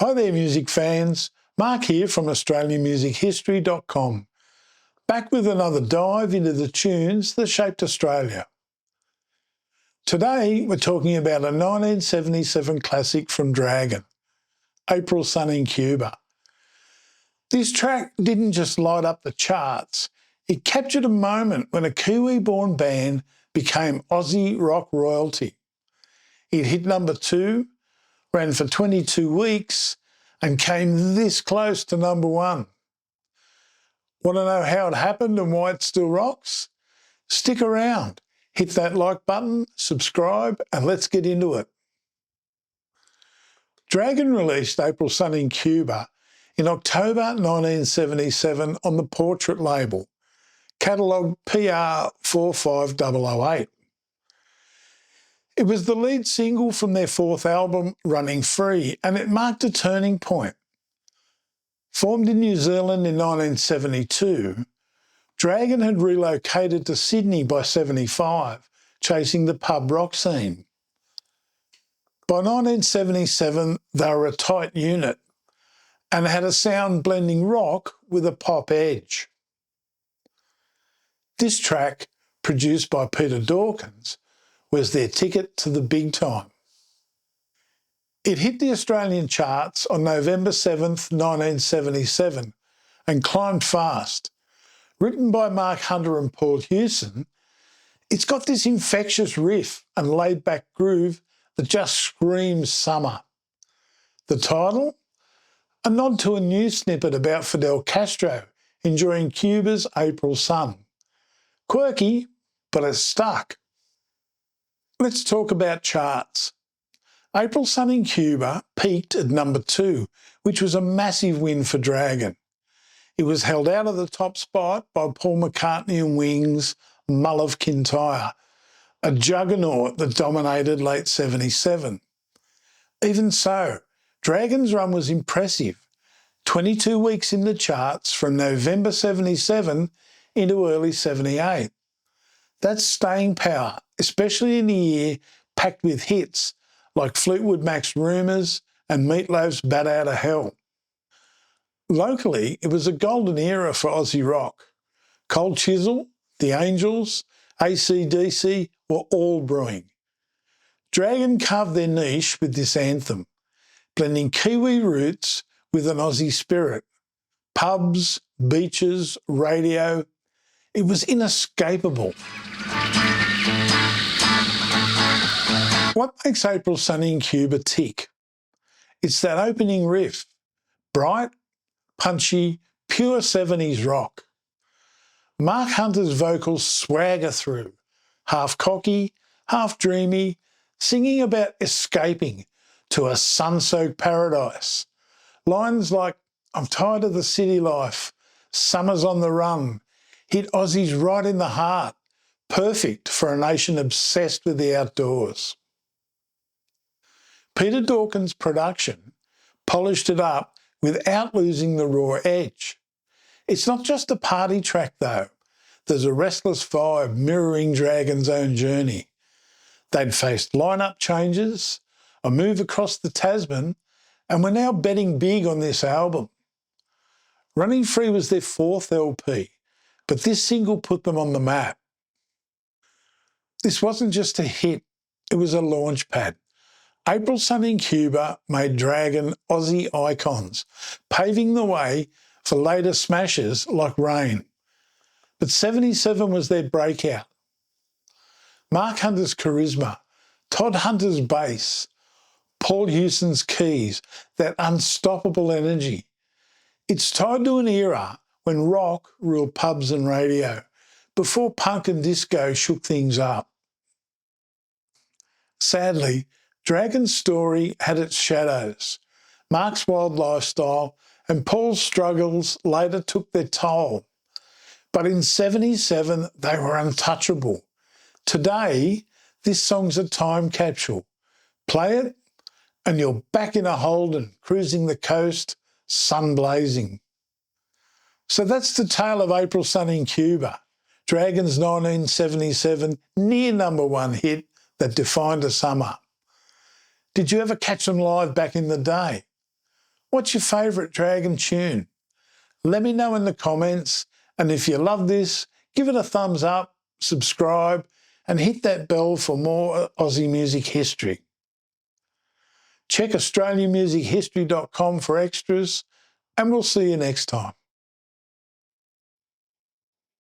Hi there music fans, Marc here from AustralianMusicHistory.com, back with another dive into the tunes that shaped Australia. Today we're talking about a 1977 classic from Dragon, April Sun in Cuba. This track didn't just light up the charts, it captured a moment when a Kiwi-born band became Aussie rock royalty. It hit number 2, ran for 22 weeks and came this close to number 1. Want to know how it happened and why it still rocks? Stick around, hit that like button, subscribe, and let's get into it. Dragon released April Sun in Cuba in October 1977 on the Portrait label, catalogue PR 45008. It was the lead single from their 4th album, Running Free, and it marked a turning point. Formed in New Zealand in 1972, Dragon had relocated to Sydney by 75, chasing the pub rock scene. By 1977, they were a tight unit and had a sound blending rock with a pop edge. This track, produced by Peter Dawkins, was their ticket to the big time. It hit the Australian charts on November 7th, 1977 and climbed fast. Written by Marc and Paul Hewson, it's got this infectious riff and laid-back groove that just screams summer. The title? A nod to a news snippet about Fidel Castro enjoying Cuba's April sun. Quirky, but it's stuck. Let's talk about charts. April Sun in Cuba peaked at number 2, which was a massive win for Dragon. It was held out of the top spot by Paul McCartney and Wings' Mull of Kintyre, a juggernaut that dominated late 77. Even so, Dragon's run was impressive, 22 weeks in the charts from November 77 into early 78. That's staying power, especially in a year packed with hits like Fleetwood Mac's Rumours and Meatloaf's Bat Out of Hell. Locally, it was a golden era for Aussie rock. Cold Chisel, The Angels, AC/DC were all brewing. Dragon carved their niche with this anthem, blending Kiwi roots with an Aussie spirit. Pubs, beaches, radio, it was inescapable. What makes April Sun in Cuba tick? It's that opening riff. Bright, punchy, pure 70s rock. Marc Hunter's vocals swagger through, half cocky, half dreamy, singing about escaping to a sun-soaked paradise. Lines like, I'm tired of the city life, summer's on the run, hit Aussies right in the heart, perfect for a nation obsessed with the outdoors. Peter Dawkins' production polished it up without losing the raw edge. It's not just a party track though. There's a restless vibe mirroring Dragon's own journey. They'd faced lineup changes, a move across the Tasman, and were now betting big on this album. Running Free was their 4th LP, but this single put them on the map. This wasn't just a hit, it was a launch pad. April Sun in Cuba made Dragon Aussie icons, paving the way for later smashes like Rain. But 77 was their breakout. Marc Hunter's charisma, Todd Hunter's bass, Paul Hewson's keys, that unstoppable energy. It's tied to an era when rock ruled pubs and radio, before punk and disco shook things up. Sadly, Dragon's story had its shadows. Marc's wild lifestyle and Paul's struggles later took their toll. But in 77, they were untouchable. Today, this song's a time capsule. Play it and you're back in a Holden, cruising the coast, sun blazing. So that's the tale of April Sun in Cuba, Dragon's 1977 near number 1 hit that defined a summer. Did you ever catch them live back in the day? What's your favourite Dragon tune? Let me know in the comments, and if you love this, give it a thumbs up, subscribe, and hit that bell for more Aussie music history. Check AustralianMusicHistory.com for extras, and we'll see you next time.